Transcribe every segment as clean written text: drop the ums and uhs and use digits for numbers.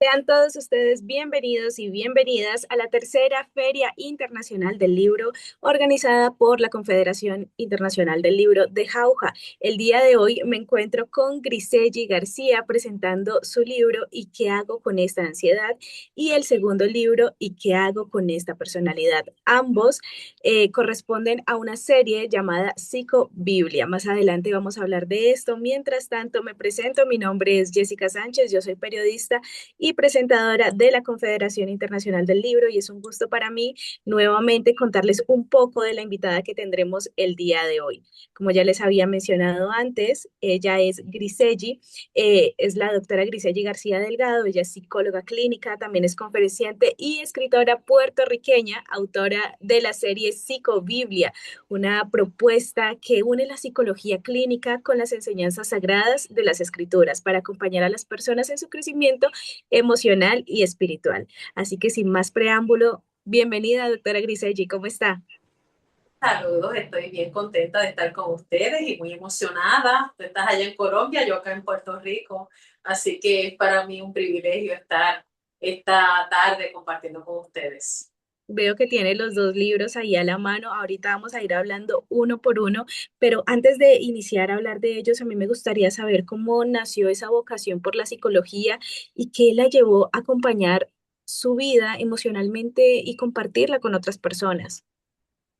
Sean todos ustedes bienvenidos y bienvenidas a la tercera Feria Internacional del Libro organizada por la Confederación Internacional del Libro de Jauja. El día de hoy me encuentro con Griseli García presentando su libro ¿Y qué hago con esta ansiedad? Y el segundo libro ¿Y qué hago con esta personalidad? Ambos corresponden a una serie llamada Psicobiblia. Más adelante vamos a hablar de esto. Mientras tanto, me presento. Mi nombre es Jessica Sánchez, yo soy periodista y presentadora de la Confederación Internacional del Libro, y es un gusto para mí nuevamente contarles un poco de la invitada que tendremos el día de hoy. Como ya les había mencionado antes, ella es Griseli, es la doctora Griseli García Delgado. Ella es psicóloga clínica, también es conferenciante y escritora puertorriqueña, autora de la serie Psicobiblia, una propuesta que une la psicología clínica con las enseñanzas sagradas de las escrituras para acompañar a las personas en su crecimiento emocional y espiritual. Así que sin más preámbulo, bienvenida, doctora Griseli, ¿cómo está? Saludos, estoy bien contenta de estar con ustedes y muy emocionada. Tú estás allá en Colombia, yo acá en Puerto Rico, así que es para mí un privilegio estar esta tarde compartiendo con ustedes. Veo que tiene los dos libros ahí a la mano. Ahorita vamos a ir hablando uno por uno, pero antes de iniciar a hablar de ellos, a mí me gustaría saber cómo nació esa vocación por la psicología y qué la llevó a acompañar su vida emocionalmente y compartirla con otras personas.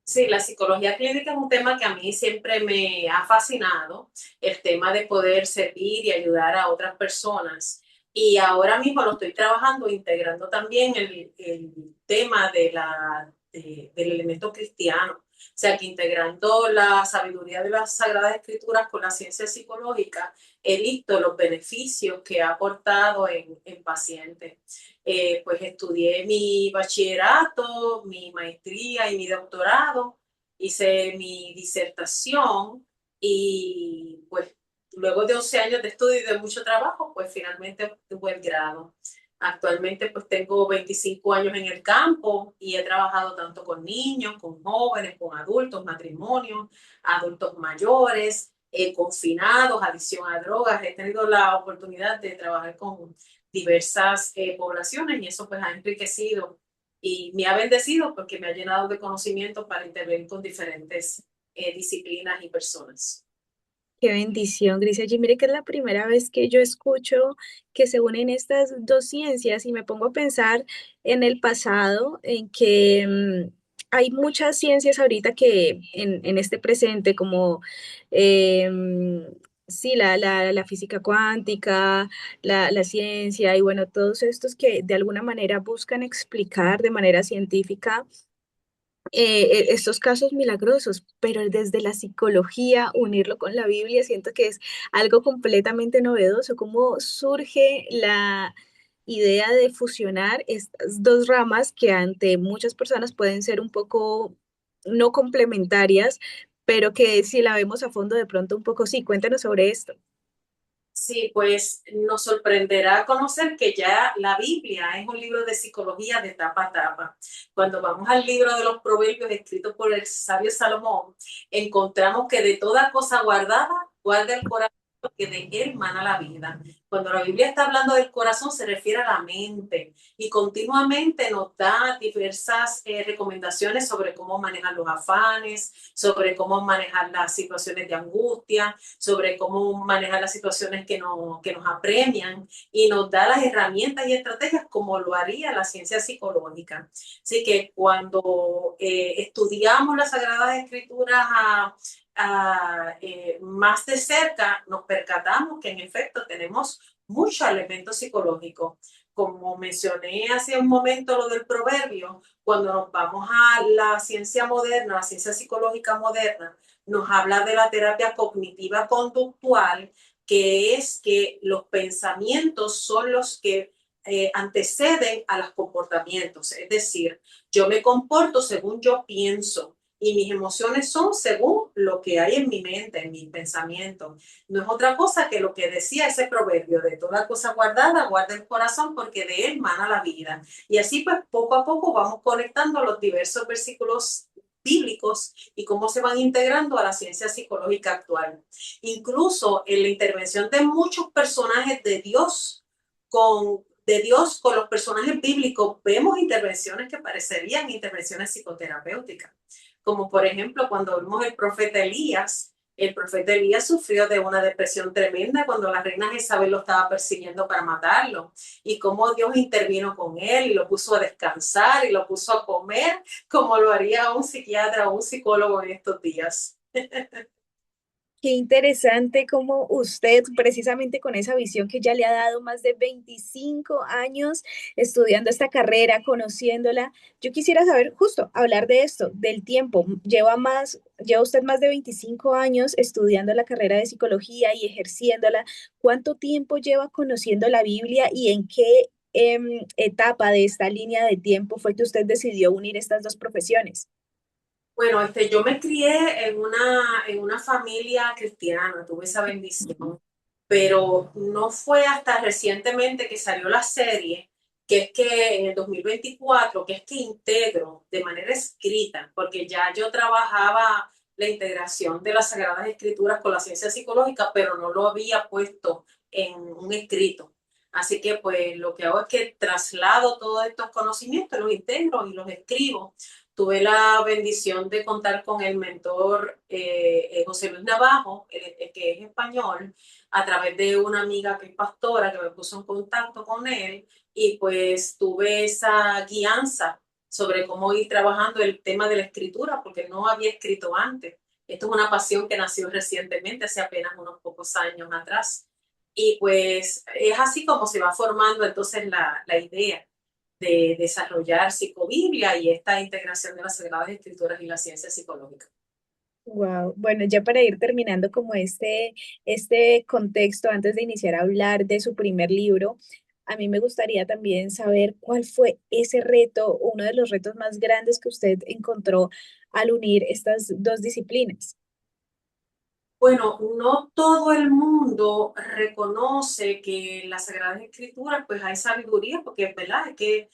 Sí, la psicología clínica es un tema que a mí siempre me ha fascinado, el tema de poder servir y ayudar a otras personas. Y ahora mismo lo estoy trabajando, integrando también el tema del elemento cristiano. O sea, que integrando la sabiduría de las Sagradas Escrituras con la ciencia psicológica, he visto los beneficios que ha aportado en pacientes. Pues estudié mi bachillerato, mi maestría y mi doctorado, hice mi disertación y pues luego de 11 años de estudio y de mucho trabajo, pues finalmente obtuve el grado. Actualmente pues tengo 25 años en el campo y he trabajado tanto con niños, con jóvenes, con adultos, matrimonios, adultos mayores, confinados, adicción a drogas. He tenido la oportunidad de trabajar con diversas poblaciones y eso pues ha enriquecido y me ha bendecido porque me ha llenado de conocimiento para intervenir con diferentes disciplinas y personas. Qué bendición, Grisel. Mire que es la primera vez que yo escucho que se unen estas dos ciencias y me pongo a pensar en el pasado, en que hay muchas ciencias ahorita que en este presente, como sí, la física cuántica, la ciencia y bueno, todos estos que de alguna manera buscan explicar de manera científica estos casos milagrosos, pero desde la psicología, unirlo con la Biblia, siento que es algo completamente novedoso. ¿Cómo surge la idea de fusionar estas dos ramas que ante muchas personas pueden ser un poco no complementarias, pero que si la vemos a fondo de pronto un poco sí? Cuéntanos sobre esto. Sí, pues nos sorprenderá conocer que ya la Biblia es un libro de psicología de tapa a tapa. Cuando vamos al libro de los Proverbios escrito por el sabio Salomón, encontramos que de toda cosa guardada, guarda el corazón, que de él mana la vida. Cuando la Biblia está hablando del corazón, se refiere a la mente y continuamente nos da diversas recomendaciones sobre cómo manejar los afanes, sobre cómo manejar las situaciones de angustia, sobre cómo manejar las situaciones que nos apremian y nos da las herramientas y estrategias como lo haría la ciencia psicológica. Así que cuando estudiamos las Sagradas Escrituras más de cerca, nos percatamos que en efecto tenemos muchos elementos psicológicos. Como mencioné hace un momento lo del proverbio, cuando nos vamos a la ciencia moderna, la ciencia psicológica moderna, nos habla de la terapia cognitiva conductual, que es que los pensamientos son los que anteceden a los comportamientos. Es decir, yo me comporto según yo pienso y mis emociones son según lo que hay en mi mente, en mis pensamientos. No es otra cosa que lo que decía ese proverbio de toda cosa guardada, guarda el corazón porque de él mana la vida. Y así pues poco a poco vamos conectando los diversos versículos bíblicos y cómo se van integrando a la ciencia psicológica actual. Incluso en la intervención de muchos personajes de Dios con los personajes bíblicos, vemos intervenciones que parecerían intervenciones psicoterapéuticas. Como por ejemplo, cuando vemos el profeta Elías sufrió de una depresión tremenda cuando la reina Jezabel lo estaba persiguiendo para matarlo. Y cómo Dios intervino con él y lo puso a descansar y lo puso a comer, como lo haría un psiquiatra o un psicólogo en estos días. Qué interesante cómo usted, precisamente con esa visión que ya le ha dado más de 25 años estudiando esta carrera, conociéndola, yo quisiera saber, justo, hablar de esto, del tiempo. Lleva usted más de 25 años estudiando la carrera de psicología y ejerciéndola. ¿Cuánto tiempo lleva conociendo la Biblia y en qué etapa de esta línea de tiempo fue que usted decidió unir estas dos profesiones? Bueno, yo me crié en una familia cristiana, tuve esa bendición, pero no fue hasta recientemente que salió la serie, que es que en el 2024, que es que integro de manera escrita, porque ya yo trabajaba la integración de las Sagradas Escrituras con la ciencia psicológica, pero no lo había puesto en un escrito. Así que pues lo que hago es que traslado todos estos conocimientos, los integro y los escribo. Tuve la bendición de contar con el mentor José Luis Navajo, que es español, a través de una amiga que es pastora que me puso en contacto con él y pues tuve esa guianza sobre cómo ir trabajando el tema de la escritura, porque no había escrito antes. Esto es una pasión que nació recientemente, hace apenas unos pocos años atrás. Y pues es así como se va formando entonces la idea de desarrollar psicobiblia y esta integración de las Sagradas Escrituras y la ciencia psicológica. Wow. Bueno, ya para ir terminando como este contexto, antes de iniciar a hablar de su primer libro, a mí me gustaría también saber cuál fue ese reto, uno de los retos más grandes que usted encontró al unir estas dos disciplinas. Bueno, no todo el mundo reconoce que en las Sagradas Escrituras pues hay sabiduría, porque es verdad, hay que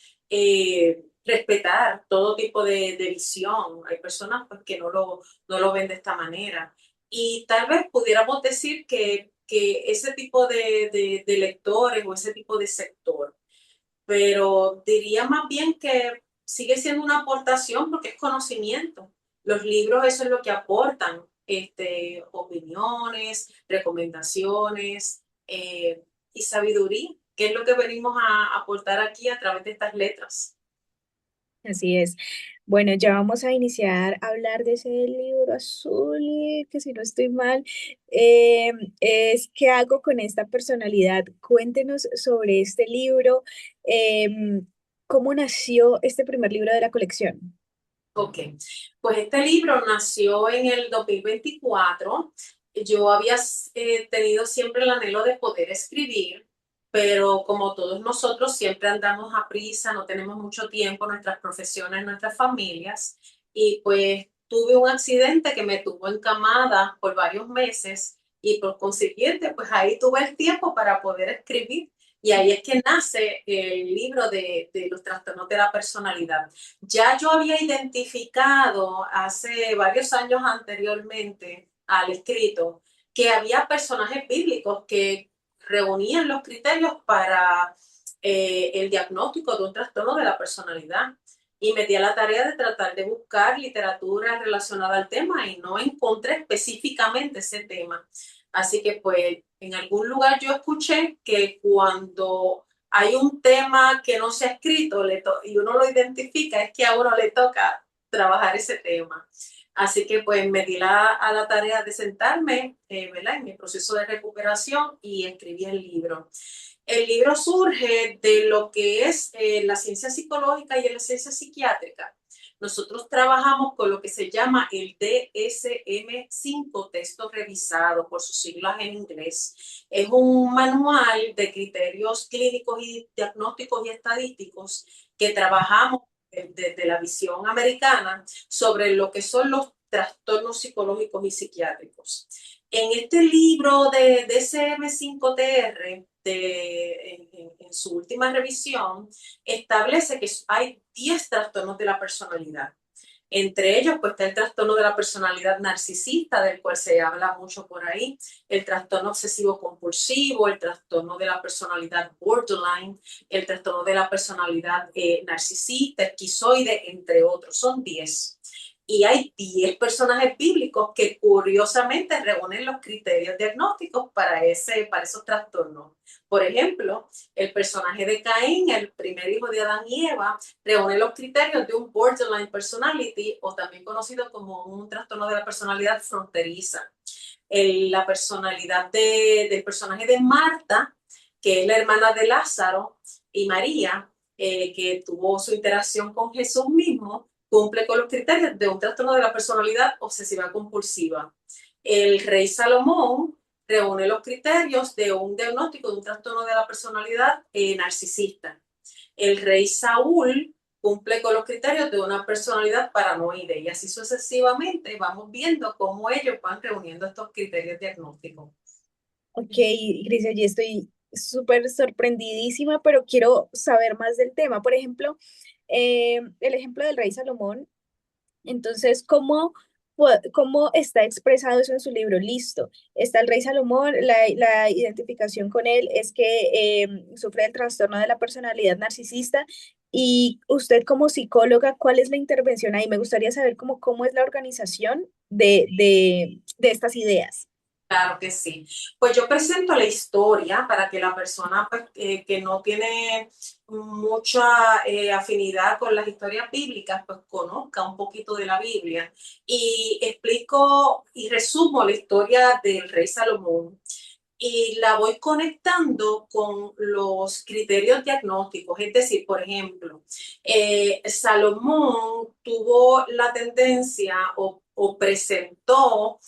respetar todo tipo de visión. Hay personas pues que no lo ven de esta manera. Y tal vez pudiéramos decir que ese tipo de lectores o ese tipo de sector, pero diría más bien que sigue siendo una aportación porque es conocimiento. Los libros eso es lo que aportan, opiniones, recomendaciones y sabiduría, que es lo que venimos a aportar aquí a través de estas letras. Así es. Bueno, ya vamos a iniciar a hablar de ese libro azul, que si no estoy mal, es ¿qué hago con esta personalidad? Cuéntenos sobre este libro, cómo nació este primer libro de la colección. Ok, pues este libro nació en el 2024. Yo había tenido siempre el anhelo de poder escribir, pero como todos nosotros siempre andamos a prisa, no tenemos mucho tiempo, nuestras profesiones, nuestras familias, y pues tuve un accidente que me tuvo encamada por varios meses y por consiguiente, pues ahí tuve el tiempo para poder escribir. Y ahí es que nace el libro de los trastornos de la personalidad. Ya yo había identificado hace varios años anteriormente al escrito que había personajes bíblicos que reunían los criterios para el diagnóstico de un trastorno de la personalidad. Y me di a la tarea de tratar de buscar literatura relacionada al tema y no encontré específicamente ese tema. Así que pues en algún lugar yo escuché que cuando hay un tema que no se ha escrito y uno lo identifica, es que a uno le toca trabajar ese tema. Así que pues me di a la tarea de sentarme, ¿verdad? En mi proceso de recuperación y escribí el libro. El libro surge de lo que es la ciencia psicológica y la ciencia psiquiátrica. Nosotros trabajamos con lo que se llama el DSM-5, texto revisado por sus siglas en inglés. Es un manual de criterios clínicos y diagnósticos y estadísticos que trabajamos desde la visión americana sobre lo que son los trastornos psicológicos y psiquiátricos. En este libro de DSM-5TR, en su última revisión, establece que hay 10 trastornos de la personalidad. Entre ellos, pues está el trastorno de la personalidad narcisista, del cual se habla mucho por ahí, el trastorno obsesivo compulsivo, el trastorno de la personalidad borderline, el trastorno de la personalidad narcisista, esquizoide, entre otros. Son 10. Y hay 10 personajes bíblicos que curiosamente reúnen los criterios diagnósticos para esos trastornos. Por ejemplo, el personaje de Caín, el primer hijo de Adán y Eva, reúne los criterios de un borderline personality, o también conocido como un trastorno de la personalidad fronteriza. La personalidad del personaje de Marta, que es la hermana de Lázaro, y María, que tuvo su interacción con Jesús mismo, cumple con los criterios de un trastorno de la personalidad obsesiva compulsiva. El rey Salomón reúne los criterios de un diagnóstico de un trastorno de la personalidad narcisista. El rey Saúl cumple con los criterios de una personalidad paranoide, y así sucesivamente vamos viendo cómo ellos van reuniendo estos criterios diagnósticos. Ok, Grecia, yo estoy súper sorprendidísima, pero quiero saber más del tema. Por ejemplo, el ejemplo del rey Salomón. Entonces, ¿cómo está expresado eso en su libro? Listo. Está el rey Salomón, la identificación con él es que sufre el trastorno de la personalidad narcisista. Y usted como psicóloga, ¿cuál es la intervención ahí? Me gustaría saber cómo es la organización de estas ideas. Claro que sí. Pues yo presento la historia para que la persona pues, que no tiene mucha afinidad con las historias bíblicas, pues conozca un poquito de la Biblia. Y explico y resumo la historia del rey Salomón. Y la voy conectando con los criterios diagnósticos. Es decir, por ejemplo, Salomón tuvo la tendencia o presentó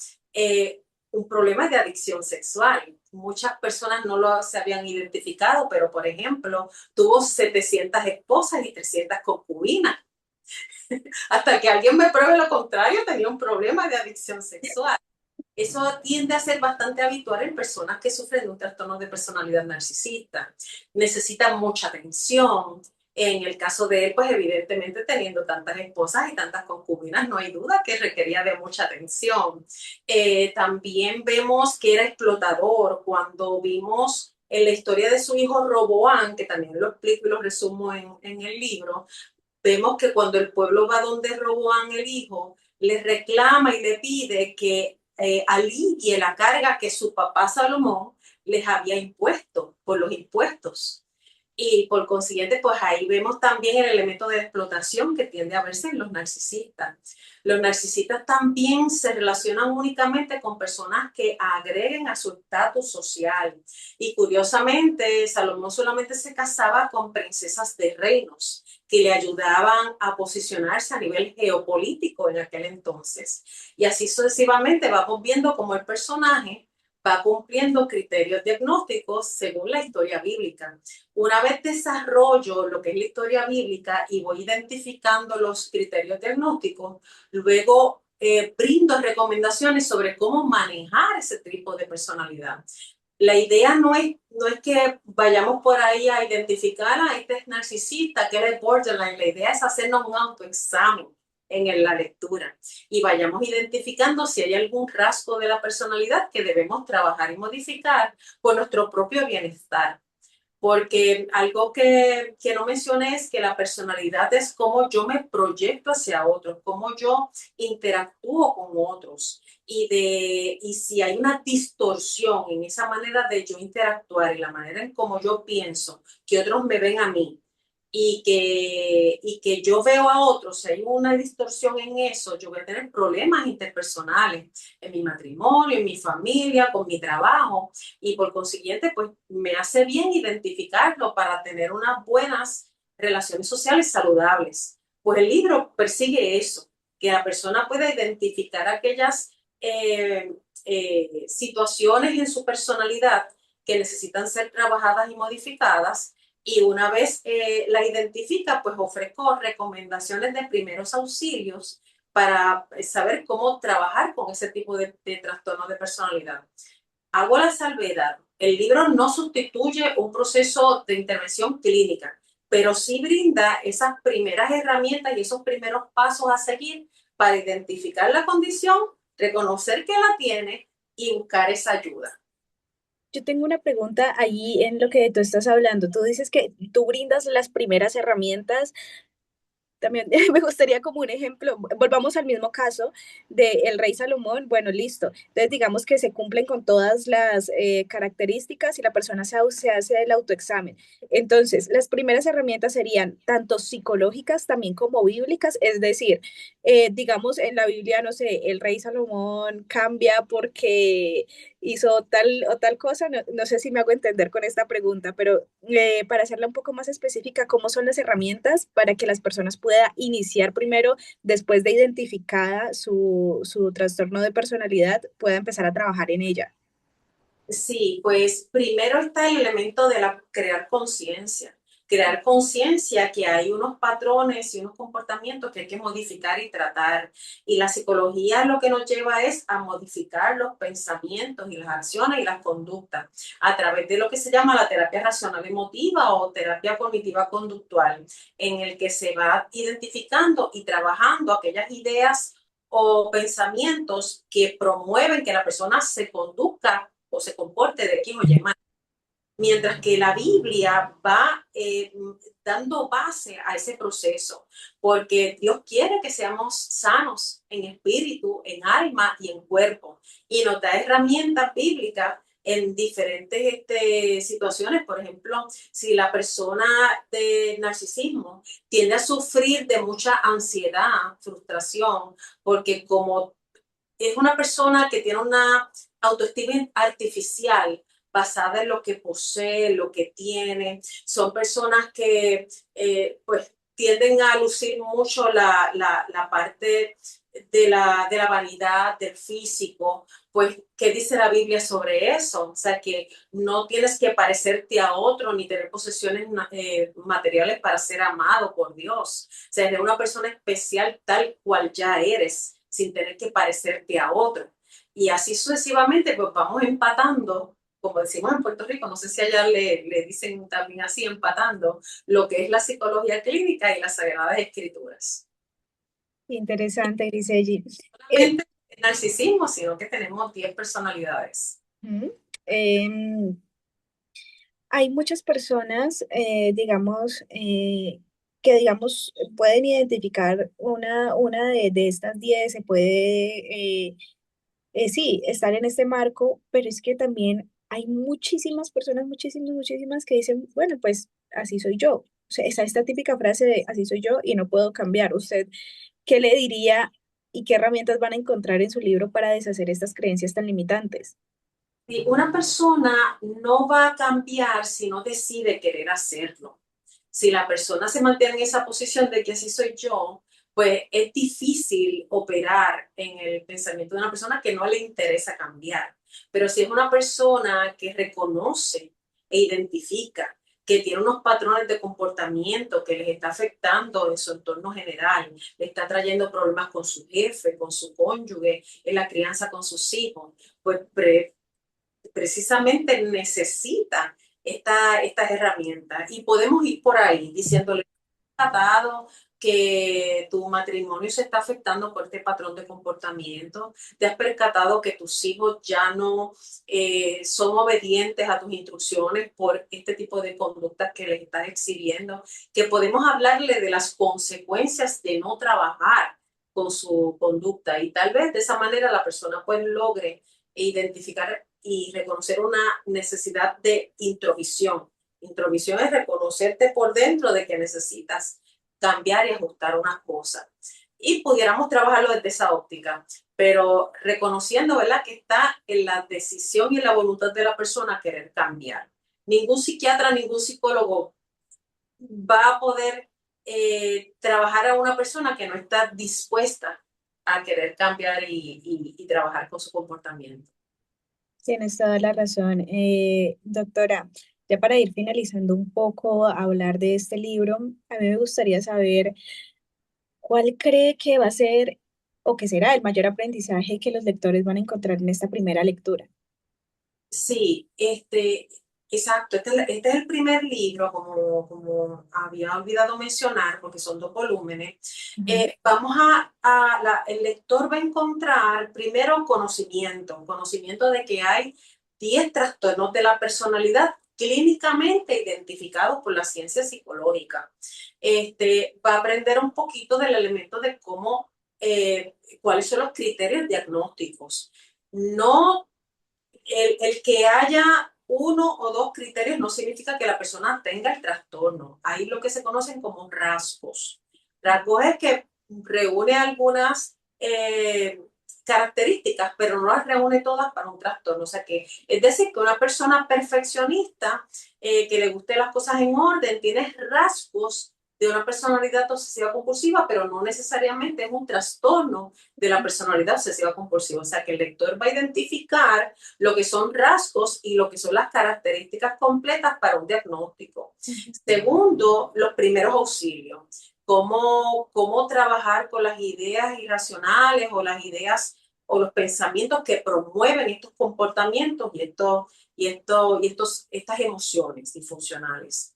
un problema de adicción sexual. Muchas personas no lo se habían identificado, pero por ejemplo, tuvo 700 esposas y 300 concubinas. Hasta que alguien me pruebe lo contrario, tenía un problema de adicción sexual. Eso tiende a ser bastante habitual en personas que sufren de un trastorno de personalidad narcisista. Necesitan mucha atención. En el caso de él, pues evidentemente teniendo tantas esposas y tantas concubinas, no hay duda que requería de mucha atención. También vemos que era explotador. Cuando vimos en la historia de su hijo Roboán, que también lo explico y lo resumo en el libro, vemos que cuando el pueblo va donde Roboán el hijo, le reclama y le pide que alivie la carga que su papá Salomón les había impuesto por los impuestos. Y por consiguiente, pues ahí vemos también el elemento de explotación que tiende a verse en los narcisistas. Los narcisistas también se relacionan únicamente con personas que agreguen a su estatus social. Y curiosamente, Salomón solamente se casaba con princesas de reinos que le ayudaban a posicionarse a nivel geopolítico en aquel entonces. Y así sucesivamente vamos viendo cómo el personaje va cumpliendo criterios diagnósticos según la historia bíblica. Una vez desarrollo lo que es la historia bíblica y voy identificando los criterios diagnósticos, luego brindo recomendaciones sobre cómo manejar ese tipo de personalidad. La idea no es que vayamos por ahí a identificar a este es narcisista, que es borderline. La idea es hacernos un autoexamen en la lectura y vayamos identificando si hay algún rasgo de la personalidad que debemos trabajar y modificar por nuestro propio bienestar. Porque algo que no mencioné es que la personalidad es cómo yo me proyecto hacia otros, cómo yo interactúo con otros. Y si hay una distorsión en esa manera de yo interactuar y la manera en cómo yo pienso que otros me ven a mí y que yo veo a otros, si hay una distorsión en eso, yo voy a tener problemas interpersonales en mi matrimonio, en mi familia, con mi trabajo, y por consiguiente, pues me hace bien identificarlo para tener unas buenas relaciones sociales saludables. Pues el libro persigue eso, que la persona pueda identificar aquellas situaciones en su personalidad que necesitan ser trabajadas y modificadas Y una vez la identifica, pues ofrezco recomendaciones de primeros auxilios para saber cómo trabajar con ese tipo de trastornos de personalidad. Hago la salvedad. El libro no sustituye un proceso de intervención clínica, pero sí brinda esas primeras herramientas y esos primeros pasos a seguir para identificar la condición, reconocer que la tiene y buscar esa ayuda. Yo tengo una pregunta ahí en lo que tú estás hablando. Tú dices que tú brindas las primeras herramientas. También me gustaría como un ejemplo, volvamos al mismo caso del rey Salomón, bueno, listo. Entonces digamos que se cumplen con todas las características y la persona se hace el autoexamen. Entonces, las primeras herramientas serían tanto psicológicas también como bíblicas, es decir, digamos en la Biblia, no sé, el rey Salomón cambia porque hizo tal o tal cosa, no sé si me hago entender con esta pregunta, pero para hacerla un poco más específica, ¿cómo son las herramientas para que las personas puedan iniciar primero, después de identificada su trastorno de personalidad, pueda empezar a trabajar en ella? Sí, pues primero está el elemento de crear conciencia. Crear conciencia que hay unos patrones y unos comportamientos que hay que modificar y tratar. Y la psicología lo que nos lleva es a modificar los pensamientos y las acciones y las conductas a través de lo que se llama la terapia racional emotiva o terapia cognitiva conductual, en el que se va identificando y trabajando aquellas ideas o pensamientos que promueven que la persona se conduzca o se comporte de X o Y manera. Mientras que la Biblia va dando base a ese proceso, porque Dios quiere que seamos sanos en espíritu, en alma y en cuerpo, y nos da herramientas bíblicas en diferentes situaciones. Por ejemplo, si la persona de narcisismo tiende a sufrir de mucha ansiedad, frustración, porque como es una persona que tiene una autoestima artificial basada en lo que posee, lo que tiene. Son personas que pues tienden a lucir mucho la parte de la vanidad, del físico. Pues, ¿qué dice la Biblia sobre eso? O sea, que no tienes que parecerte a otro ni tener posesiones materiales para ser amado por Dios. O sea, eres una persona especial tal cual ya eres, sin tener que parecerte a otro. Y así sucesivamente, pues vamos empatando, como decimos en Puerto Rico, no sé si allá le dicen también así, empatando lo que es la psicología clínica y las sagradas escrituras. Interesante, Griseli. Eh, Solamente el narcisismo, sino que tenemos 10 personalidades. ujú. Em, Hay muchas personas, digamos, que digamos pueden identificar una de estas 10, se puede sí, estar en este marco, pero es que también hay muchísimas personas, muchísimas que dicen, bueno, pues así soy yo. O sea, está esta típica frase de así soy yo y no puedo cambiar. ¿Usted qué le diría y qué herramientas van a encontrar en su libro para deshacer estas creencias tan limitantes? Y una persona no va a cambiar si no decide querer hacerlo. Si la persona se mantiene en esa posición de que así soy yo, pues es difícil operar en el pensamiento de una persona que no le interesa cambiar. Pero si es una persona que reconoce e identifica que tiene unos patrones de comportamiento que les está afectando en su entorno general, le está trayendo problemas con su jefe, con su cónyuge, en la crianza con sus hijos, pues precisamente necesita estas herramientas. Y podemos ir por ahí diciéndole, tratado que tu matrimonio se está afectando por este patrón de comportamiento, te has percatado que tus hijos ya no son obedientes a tus instrucciones por este tipo de conductas que les estás exhibiendo, que podemos hablarle de las consecuencias de no trabajar con su conducta y tal vez de esa manera la persona pues logre identificar y reconocer una necesidad de introvisión. Introvisión es reconocerte por dentro de que necesitas cambiar y ajustar unas cosas. Y pudiéramos trabajarlo desde esa óptica, pero reconociendo, ¿verdad?, que está en la decisión y en la voluntad de la persona querer cambiar. Ningún psiquiatra, ningún psicólogo va a poder trabajar a una persona que no está dispuesta a querer cambiar y trabajar con su comportamiento. Tienes toda la razón, doctora. Ya para ir finalizando un poco, a hablar de este libro, a mí me gustaría saber cuál cree que va a ser o que será el mayor aprendizaje que los lectores van a encontrar en esta primera lectura. Sí, exacto. Este es el primer libro, como había olvidado mencionar, porque son dos volúmenes. Ujú. El lector va a encontrar primero conocimiento de que hay 10 trastornos de la personalidad clínicamente identificados por la ciencia psicológica. Va a aprender un poquito del elemento de cuáles son los criterios diagnósticos. No el que haya uno o dos criterios no significa que la persona tenga el trastorno. Hay lo que se conocen como rasgos. Rasgos es que reúne algunas características, pero no las reúne todas para un trastorno. O sea que, es decir, que una persona perfeccionista, que le guste las cosas en orden, tiene rasgos de una personalidad obsesiva compulsiva, pero no necesariamente es un trastorno de la personalidad obsesiva compulsiva. O sea que el lector va a identificar lo que son rasgos y lo que son las características completas para un diagnóstico. Segundo, los primeros auxilios. Cómo trabajar con las ideas irracionales o las ideas o los pensamientos que promueven estos comportamientos estas emociones disfuncionales.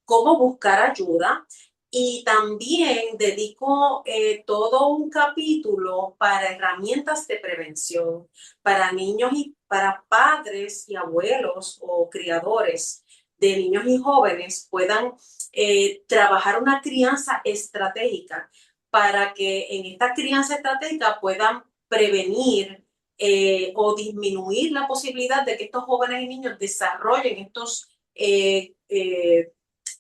Cómo buscar ayuda, y también dedico todo un capítulo para herramientas de prevención para niños y para padres y abuelos o criadores de niños y jóvenes puedan trabajar una crianza estratégica para que en esta crianza estratégica puedan prevenir o disminuir la posibilidad de que estos jóvenes y niños desarrollen estos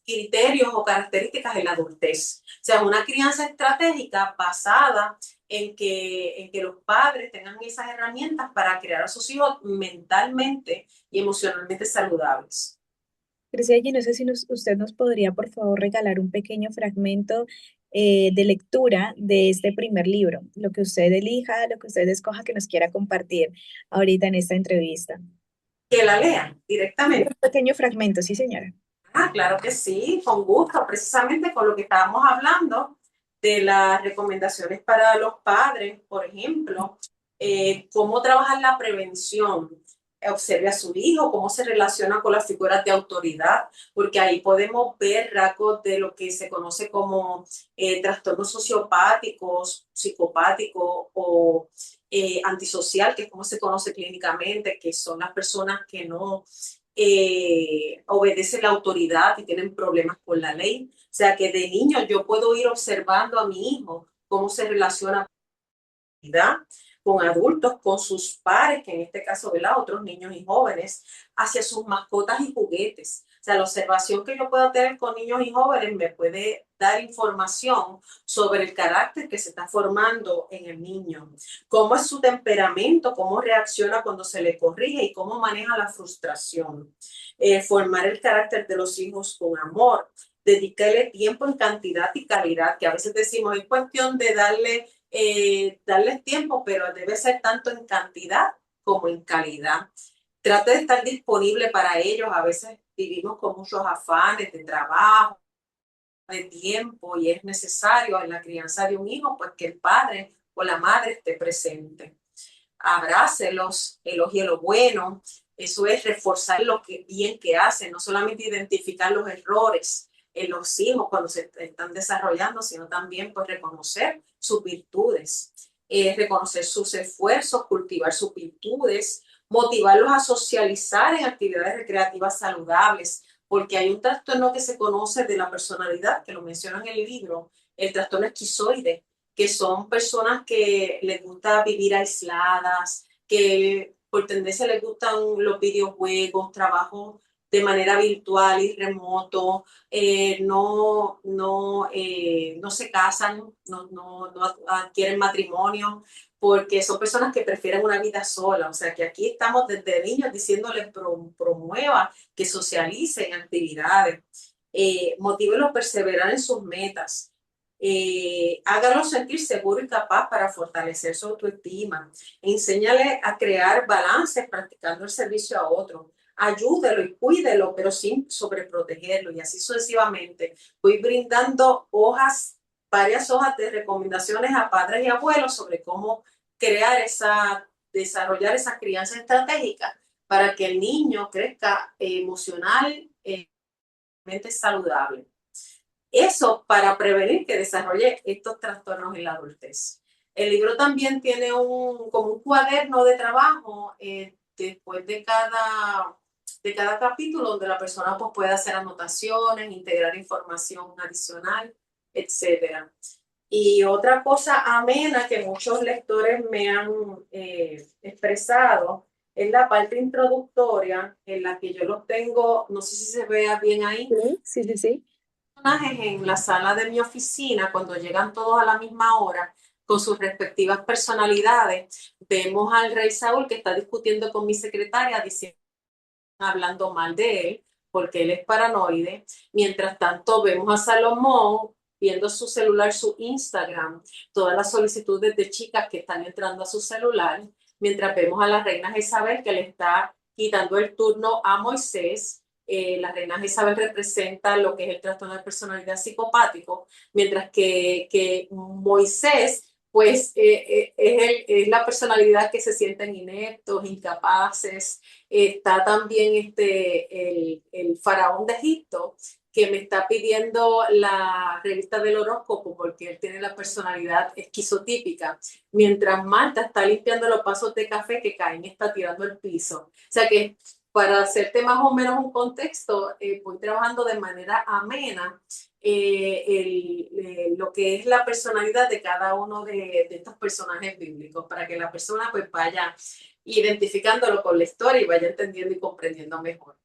criterios o características en la adultez. O sea, una crianza estratégica basada en que los padres tengan esas herramientas para crear a sus hijos mentalmente y emocionalmente saludables. Graciela, no sé si usted nos podría, por favor, regalar un pequeño fragmento de lectura de este primer libro, lo que usted elija, lo que usted escoja que nos quiera compartir ahorita en esta entrevista. Que la lean Sí, directamente. un pequeño fragmento, sí, señora. Ah, claro que sí, con gusto, precisamente con lo que estábamos hablando de las recomendaciones para los padres, por ejemplo, cómo trabajar la prevención. Observe a su hijo, cómo se relaciona con las figuras de autoridad, porque ahí podemos ver rasgos de lo que se conoce como trastornos sociopáticos, psicopáticos o antisocial, que es como se conoce clínicamente, que son las personas que no obedecen la autoridad y tienen problemas con la ley. O sea que de niño yo puedo ir observando a mi hijo cómo se relaciona con adultos, con sus pares, que en este caso, ¿verdad? Otros niños y jóvenes, hacia sus mascotas y juguetes. O sea, la observación que yo puedo tener con niños y jóvenes me puede dar información sobre el carácter que se está formando en el niño, cómo es su temperamento, cómo reacciona cuando se le corrige y cómo maneja la frustración. Formar el carácter de los hijos con amor, dedicarle tiempo en cantidad y calidad, que a veces decimos es cuestión de darles tiempo, pero debe ser tanto en cantidad como en calidad. Trate de estar disponible para ellos. A veces vivimos con muchos afanes de trabajo, de tiempo, y es necesario en la crianza de un hijo, pues que el padre o la madre esté presente. Abrácelos, elogie lo bueno. Eso es reforzar lo que bien que hacen, no solamente identificar los errores en los hijos cuando se están desarrollando, sino también pues reconocer sus virtudes, reconocer sus esfuerzos, cultivar sus virtudes, motivarlos a socializar en actividades recreativas saludables, porque hay un trastorno que se conoce de la personalidad, que lo menciona en el libro, el trastorno esquizoide, que son personas que les gusta vivir aisladas, que por tendencia les gustan los videojuegos, trabajo de manera virtual y remoto, no se casan, no adquieren matrimonio, porque son personas que prefieren una vida sola. O sea que aquí estamos desde niños diciéndoles promueva que socialicen actividades, motívelos a perseverar en sus metas, hágalo sentir seguro y capaz para fortalecer su autoestima. Enséñale a crear balances practicando el servicio a otros. ayúdelo y cuídelo, pero sin sobreprotegerlo y así sucesivamente. Voy brindando varias hojas de recomendaciones a padres y abuelos sobre cómo desarrollar esa crianza estratégica para que el niño crezca emocionalmente saludable. Eso para prevenir que desarrolle estos trastornos en la adultez. El libro también tiene como un cuaderno de trabajo después de cada capítulo donde la persona pues, puede hacer anotaciones, integrar información adicional, etcétera. Y otra cosa amena que muchos lectores me han expresado es la parte introductoria en la que yo los tengo, no sé si se vea bien ahí, Sí, sí, sí, sí. personajes en la sala de mi oficina, cuando llegan todos a la misma hora, con sus respectivas personalidades, vemos al rey Saúl que está discutiendo con mi secretaria, diciendo, hablando mal de él, porque él es paranoide. Mientras tanto, vemos a Salomón viendo su celular, su Instagram, todas las solicitudes de chicas que están entrando a su celular, mientras vemos a la reina Jezabel que le está quitando el turno a Moisés. La reina Isabel representa lo que es el trastorno de personalidad psicopático, mientras que Moisés, pues, es la personalidad que se sienten ineptos, incapaces. Está también el faraón de Egipto, que me está pidiendo la revista del horóscopo porque él tiene la personalidad esquizotípica, mientras Marta está limpiando los vasos de café que Caín está tirando al piso. O sea que para hacerte más o menos un contexto, voy trabajando de manera amena lo que es la personalidad de cada uno de estos personajes bíblicos, para que la persona pues vaya identificándolo con la historia y vaya entendiendo y comprendiendo mejor.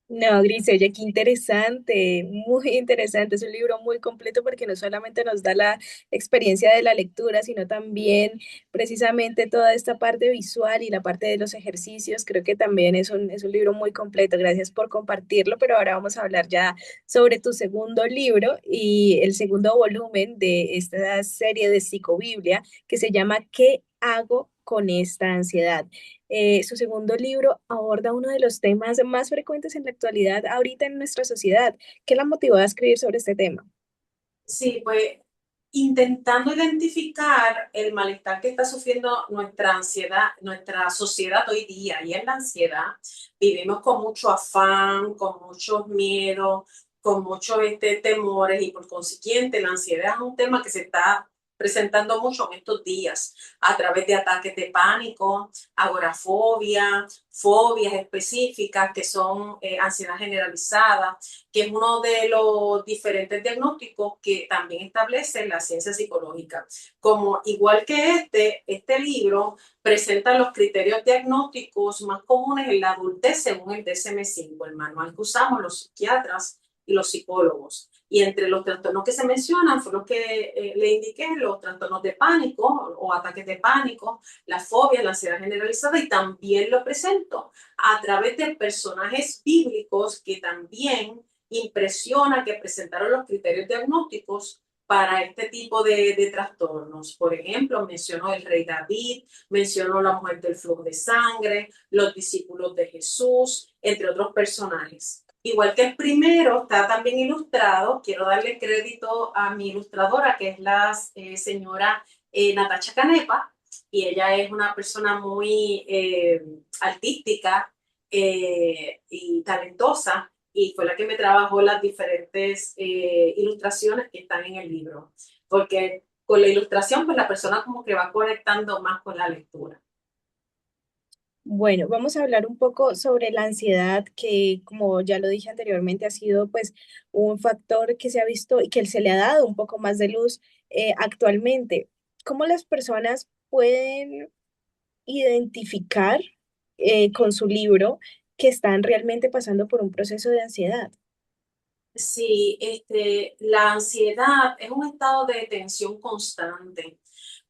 No, Grisella, qué interesante, muy interesante. Es un libro muy completo porque no solamente nos da la experiencia de la lectura, sino también precisamente toda esta parte visual y la parte de los ejercicios. Creo que también es un libro muy completo. Gracias por compartirlo, pero ahora vamos a hablar ya sobre tu segundo libro y el segundo volumen de esta serie de psicobiblia que se llama ¿Qué hago con esta ansiedad? Su segundo libro aborda uno de los temas más frecuentes en la actualidad ahorita en nuestra sociedad. ¿Qué la motivó a escribir sobre este tema? Sí, pues intentando identificar el malestar que está sufriendo nuestra ansiedad, nuestra sociedad hoy día, y es la ansiedad. Vivimos con mucho afán, con muchos miedos, con muchos temores, y por consiguiente la ansiedad es un tema que se está presentando mucho en estos días a través de ataques de pánico, agorafobia, fobias específicas que son ansiedad generalizada, que es uno de los diferentes diagnósticos que también establece la ciencia psicológica. Como igual que este libro presenta los criterios diagnósticos más comunes en la adultez según el DSM-5, el manual que usamos los psiquiatras y los psicólogos. Y entre los trastornos que se mencionan fue los que le indiqué, los trastornos de pánico o ataques de pánico, la fobia, la ansiedad generalizada, y también lo presento a través de personajes bíblicos que también impresiona que presentaron los criterios diagnósticos para este tipo de trastornos. Por ejemplo, mencionó el rey David, mencionó la mujer del flujo de sangre, los discípulos de Jesús, entre otros personajes. Igual que el primero, está también ilustrado. Quiero darle crédito a mi ilustradora, que es la señora Natacha Canepa, y ella es una persona muy artística y talentosa, y fue la que me trabajó las diferentes ilustraciones que están en el libro, porque con la ilustración pues la persona como que va conectando más con la lectura. Bueno, vamos a hablar un poco sobre la ansiedad, que como ya lo dije anteriormente, ha sido pues un factor que se ha visto y que se le ha dado un poco más de luz actualmente. ¿Cómo las personas pueden identificar con su libro que están realmente pasando por un proceso de ansiedad? Sí, la ansiedad es un estado de tensión constante.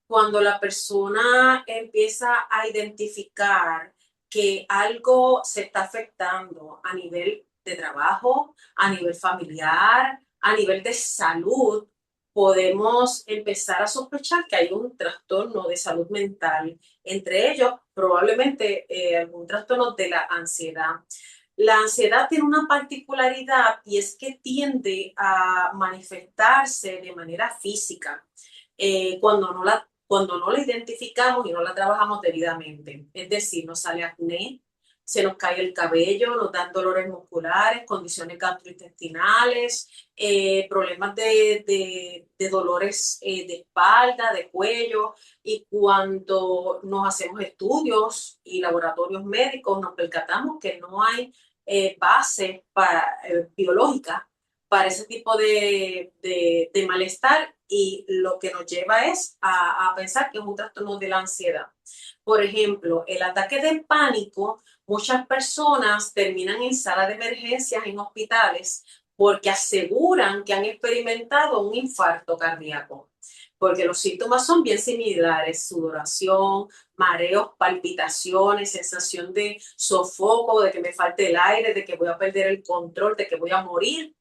Cuando la persona empieza a identificar que algo se está afectando a nivel de trabajo, a nivel familiar, a nivel de salud, podemos empezar a sospechar que hay un trastorno de salud mental, entre ellos probablemente algún trastorno de la ansiedad. La ansiedad tiene una particularidad y es que tiende a manifestarse de manera física cuando no la identificamos y no la trabajamos debidamente. Es decir, nos sale acné, se nos cae el cabello, nos dan dolores musculares, condiciones gastrointestinales, problemas de dolores de espalda, de cuello. Y cuando nos hacemos estudios y laboratorios médicos, nos percatamos que no hay base biológica para ese tipo de malestar y lo que nos lleva es a pensar que es un trastorno de la ansiedad. Por ejemplo, el ataque de pánico, muchas personas terminan en sala de emergencias en hospitales porque aseguran que han experimentado un infarto cardíaco, porque los síntomas son bien similares: sudoración, mareos, palpitaciones, sensación de sofoco, de que me falte el aire, de que voy a perder el control, de que voy a morir.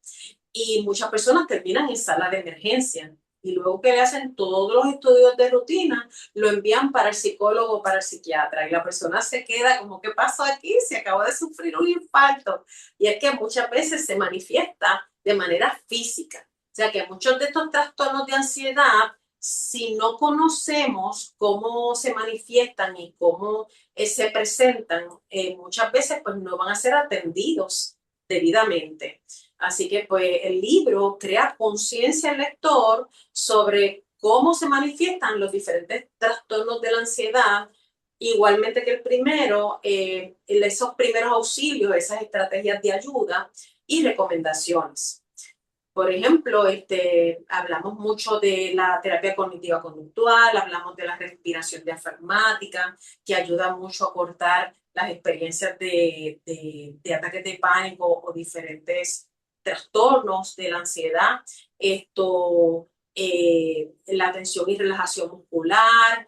Y muchas personas terminan en sala de emergencia. Y luego que le hacen todos los estudios de rutina, lo envían para el psicólogo o para el psiquiatra. Y la persona se queda como, ¿qué pasó aquí? Se acabó de sufrir un infarto. Y es que muchas veces se manifiesta de manera física. O sea que muchos de estos trastornos de ansiedad, si no conocemos cómo se manifiestan y cómo se presentan, muchas veces pues no van a ser atendidos debidamente. Así que pues el libro crea conciencia al lector sobre cómo se manifiestan los diferentes trastornos de la ansiedad, igualmente que el primero, esos primeros auxilios, esas estrategias de ayuda y recomendaciones. Por ejemplo, hablamos mucho de la terapia cognitiva conductual, hablamos de la respiración diafragmática, que ayuda mucho a cortar las experiencias de ataques de pánico o diferentes trastornos de la ansiedad. La tensión y relajación muscular,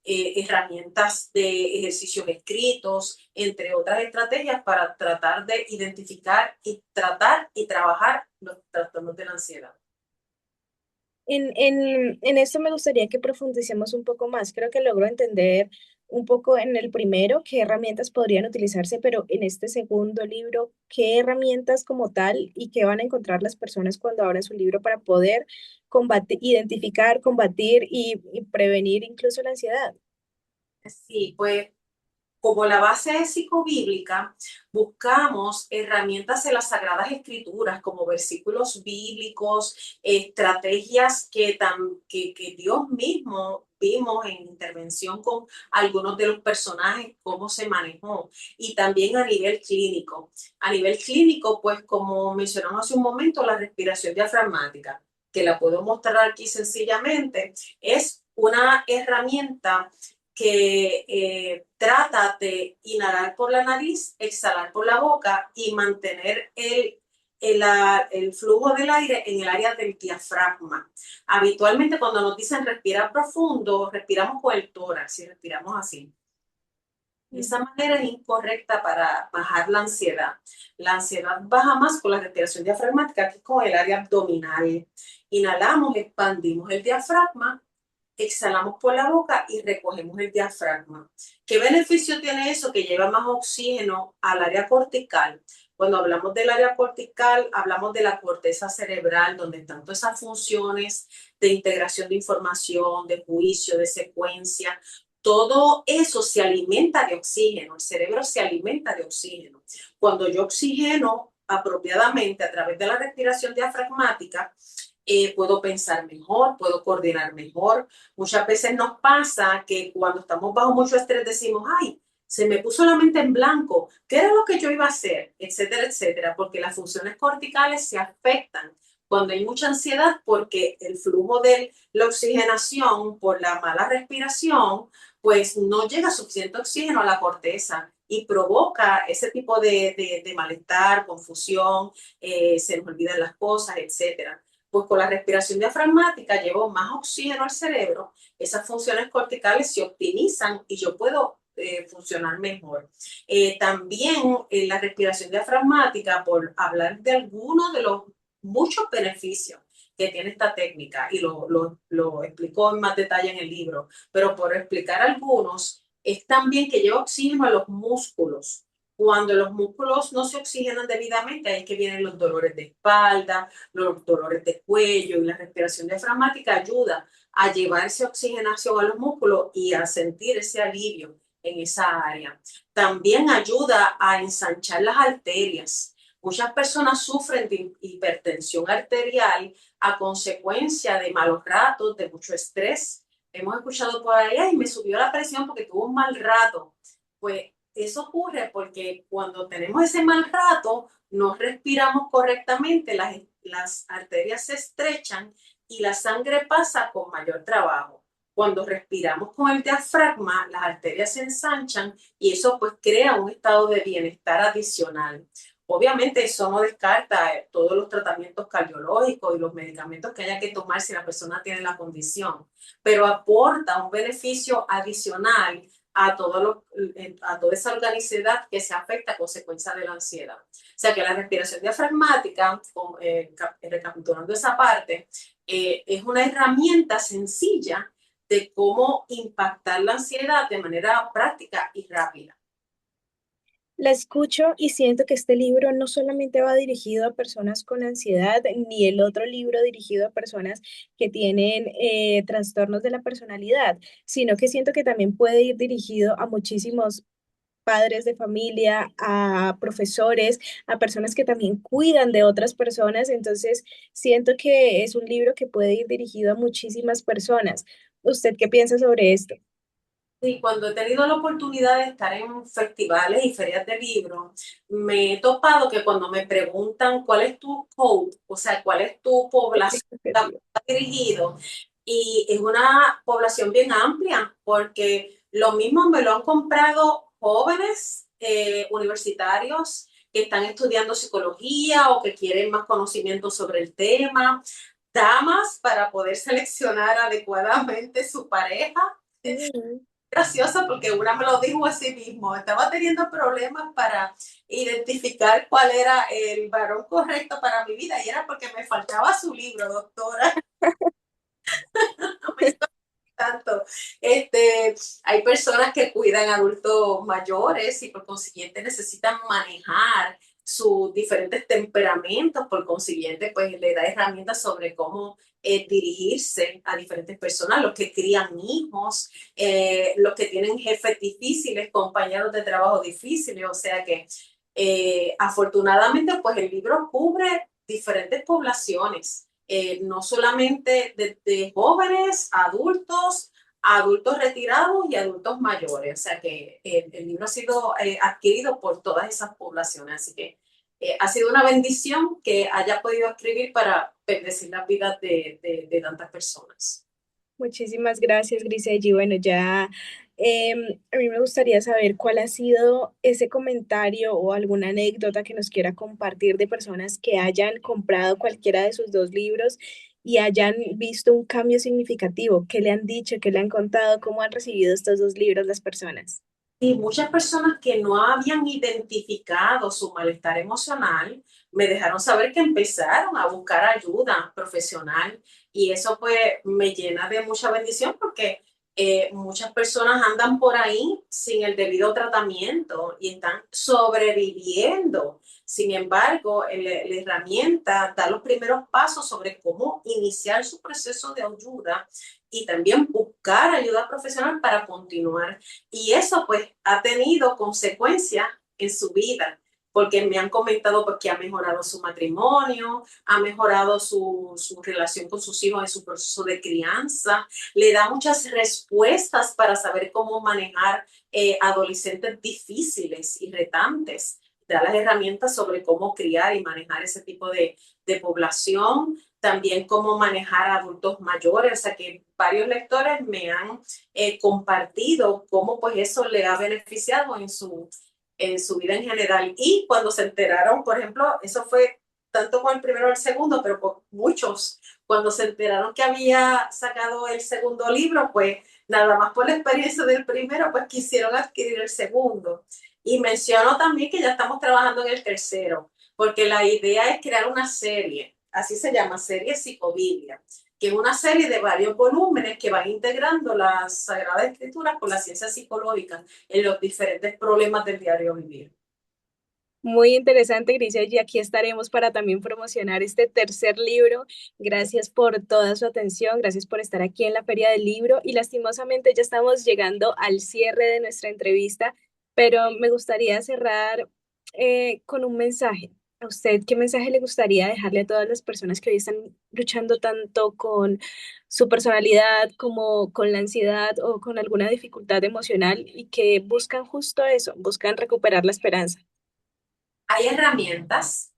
herramientas de ejercicios escritos, entre otras estrategias para tratar de identificar y tratar y trabajar los trastornos de la ansiedad. En esto me gustaría que profundicemos un poco más. Creo que logro entender un poco en el primero qué herramientas podrían utilizarse, pero en este segundo libro, qué herramientas como tal y qué van a encontrar las personas cuando abran su libro para poder combatir, identificar, combatir y prevenir incluso la ansiedad. Sí, pues como la base es psicobíblica, buscamos herramientas en las Sagradas Escrituras, como versículos bíblicos, estrategias que Dios mismo vimos en intervención con algunos de los personajes, cómo se manejó, y también a nivel clínico. A nivel clínico, pues como mencionamos hace un momento, la respiración diafragmática, que la puedo mostrar aquí sencillamente, es una herramienta que trata de inhalar por la nariz, exhalar por la boca y mantener el flujo del aire en el área del diafragma. Habitualmente cuando nos dicen respirar profundo, respiramos con el tórax y respiramos así. Esa manera es incorrecta para bajar la ansiedad. La ansiedad baja más con la respiración diafragmática que con el área abdominal. Inhalamos, expandimos el diafragma, exhalamos por la boca y recogemos el diafragma. ¿Qué beneficio tiene eso? Que lleva más oxígeno al área cortical. Cuando hablamos del área cortical, hablamos de la corteza cerebral, donde están todas esas funciones de integración de información, de juicio, de secuencia. Todo eso se alimenta de oxígeno, el cerebro se alimenta de oxígeno. Cuando yo oxigeno apropiadamente a través de la respiración diafragmática, puedo pensar mejor, puedo coordinar mejor. Muchas veces nos pasa que cuando estamos bajo mucho estrés decimos, ay, se me puso la mente en blanco, ¿qué era lo que yo iba a hacer? Etcétera, etcétera, porque las funciones corticales se afectan cuando hay mucha ansiedad porque el flujo de la oxigenación por la mala respiración, pues no llega suficiente oxígeno a la corteza y provoca ese tipo de malestar, confusión, se nos olvidan las cosas, etcétera. Pues con la respiración diafragmática llevo más oxígeno al cerebro, esas funciones corticales se optimizan y yo puedo funcionar mejor. También la respiración diafragmática, por hablar de algunos de los muchos beneficios que tiene esta técnica, y lo explico en más detalle en el libro, pero por explicar algunos, es también que lleva oxígeno a los músculos. Cuando los músculos no se oxigenan debidamente, ahí es que vienen los dolores de espalda, los dolores de cuello y la respiración diafragmática ayuda a llevar esa oxigenación a los músculos y a sentir ese alivio en esa área. También ayuda a ensanchar las arterias. Muchas personas sufren de hipertensión arterial a consecuencia de malos ratos, de mucho estrés. Hemos escuchado por ahí, ay, me subió la presión porque tuvo un mal rato. Pues eso ocurre porque cuando tenemos ese mal rato, no respiramos correctamente, las arterias se estrechan y la sangre pasa con mayor trabajo. Cuando respiramos con el diafragma, las arterias se ensanchan y eso pues crea un estado de bienestar adicional. Obviamente eso no descarta todos los tratamientos cardiológicos y los medicamentos que haya que tomar si la persona tiene la condición, pero aporta un beneficio adicional a, a toda esa organicidad que se afecta a consecuencia de la ansiedad. O sea que la respiración diafragmática, recapitulando esa parte, es una herramienta sencilla de cómo impactar la ansiedad de manera práctica y rápida. La escucho y siento que este libro no solamente va dirigido a personas con ansiedad, ni el otro libro dirigido a personas que tienen trastornos de la personalidad, sino que siento que también puede ir dirigido a muchísimos padres de familia, a profesores, a personas que también cuidan de otras personas. Entonces, siento que es un libro que puede ir dirigido a muchísimas personas. ¿Usted qué piensa sobre esto? Sí, cuando he tenido la oportunidad de estar en festivales y ferias de libros, me he topado que cuando me preguntan cuál es tu code, o sea, cuál es tu población a la que estás dirigido, y es una población bien amplia, porque lo mismo me lo han comprado jóvenes universitarios que están estudiando psicología o que quieren más conocimiento sobre el tema, damas para poder seleccionar adecuadamente su pareja, Mm. graciosa porque una me lo dijo así mismo. Estaba teniendo problemas para identificar cuál era el varón correcto para mi vida y era porque me faltaba su libro, doctora. No me hizo tanto. Hay personas que cuidan adultos mayores y por consiguiente necesitan manejar sus diferentes temperamentos, por consiguiente, pues le da herramientas sobre cómo dirigirse a diferentes personas, los que crían hijos, los que tienen jefes difíciles, compañeros de trabajo difíciles, o sea que afortunadamente, pues el libro cubre diferentes poblaciones, no solamente de jóvenes, adultos, adultos retirados y adultos mayores. O sea que el libro ha sido adquirido por todas esas poblaciones. Así que ha sido una bendición que haya podido escribir para bendecir las vidas de tantas personas. Muchísimas gracias, Grisel. Bueno, ya a mí me gustaría saber cuál ha sido ese comentario o alguna anécdota que nos quiera compartir de personas que hayan comprado cualquiera de sus dos libros y hayan visto un cambio significativo. ¿Qué le han dicho? ¿Qué le han contado? ¿Cómo han recibido estos dos libros las personas? Y muchas personas que no habían identificado su malestar emocional me dejaron saber que empezaron a buscar ayuda profesional y eso pues me llena de mucha bendición porque muchas personas andan por ahí sin el debido tratamiento y están sobreviviendo. Sin embargo, la herramienta da los primeros pasos sobre cómo iniciar su proceso de ayuda y también buscar ayuda profesional para continuar. Y eso pues ha tenido consecuencias en su vida, porque me han comentado pues, que ha mejorado su matrimonio, ha mejorado su relación con sus hijos en su proceso de crianza, le da muchas respuestas para saber cómo manejar adolescentes difíciles y retantes, da las herramientas sobre cómo criar y manejar ese tipo de población, también cómo manejar a adultos mayores, o sea que varios lectores me han compartido cómo pues eso le ha beneficiado en su vida en general. Y cuando se enteraron, por ejemplo, eso fue tanto con el primero o el segundo, pero por muchos, cuando se enteraron que había sacado el segundo libro, pues nada más por la experiencia del primero, pues quisieron adquirir el segundo. Y menciono también que ya estamos trabajando en el tercero, porque la idea es crear una serie, así se llama, serie Psicobiblia, que es una serie de varios volúmenes que van integrando las Sagradas Escrituras con la ciencia psicológica en los diferentes problemas del diario vivir. Muy interesante, Grisel, y aquí estaremos para también promocionar este tercer libro. Gracias por toda su atención, gracias por estar aquí en la Feria del Libro y lastimosamente ya estamos llegando al cierre de nuestra entrevista, pero me gustaría cerrar con un mensaje. ¿A usted qué mensaje le gustaría dejarle a todas las personas que hoy están luchando tanto con su personalidad como con la ansiedad o con alguna dificultad emocional y que buscan justo eso, buscan recuperar la esperanza? Hay herramientas,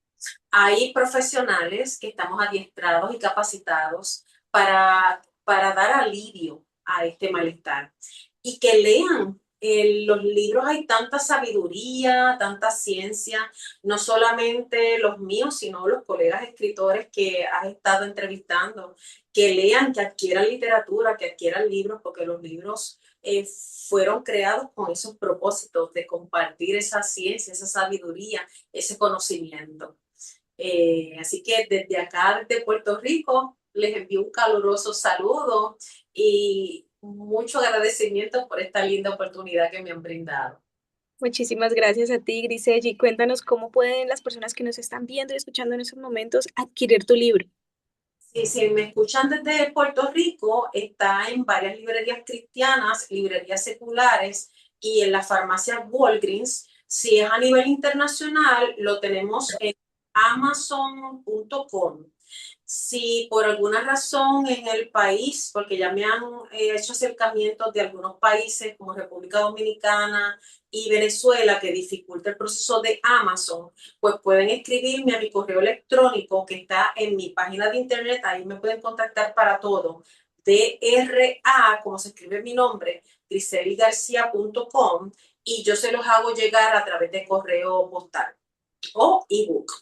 hay profesionales que estamos adiestrados y capacitados para dar alivio a este malestar y que lean. Los libros hay tanta sabiduría, tanta ciencia, no solamente los míos, sino los colegas escritores que has estado entrevistando, que lean, que adquieran literatura, que adquieran libros, porque los libros fueron creados con esos propósitos de compartir esa ciencia, esa sabiduría, ese conocimiento. Así que desde acá, desde Puerto Rico, les envío un caluroso saludo y mucho agradecimiento por esta linda oportunidad que me han brindado. Muchísimas gracias a ti, Grisel, y cuéntanos cómo pueden las personas que nos están viendo y escuchando en estos momentos adquirir tu libro. Si me escuchan desde Puerto Rico, está en varias librerías cristianas, librerías seculares y en la farmacia Walgreens. Si es a nivel internacional, lo tenemos en amazon.com. Si por alguna razón en el país, porque ya me han hecho acercamientos de algunos países como República Dominicana y Venezuela que dificulta el proceso de Amazon, pues pueden escribirme a mi correo electrónico que está en mi página de internet, ahí me pueden contactar para todo. DRA, como se escribe mi nombre, griseligarcia.com, y yo se los hago llegar a través de correo postal o ebook.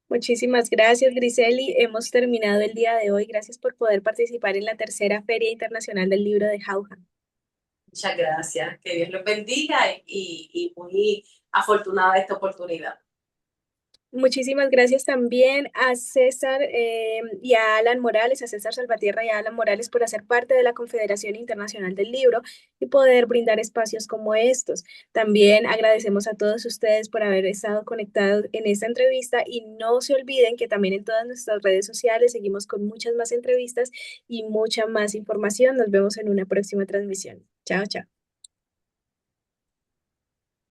Muchísimas gracias, Griseli. Hemos terminado el día de hoy. Gracias por poder participar en la tercera Feria Internacional del Libro de Jauja. Muchas gracias. Que Dios los bendiga y muy afortunada de esta oportunidad. Muchísimas gracias también a César y a Alan Morales, a César Salvatierra y a Alan Morales por hacer parte de la Confederación Internacional del Libro y poder brindar espacios como estos. También agradecemos a todos ustedes por haber estado conectados en esta entrevista y no se olviden que también en todas nuestras redes sociales seguimos con muchas más entrevistas y mucha más información. Nos vemos en una próxima transmisión. Chao, chao.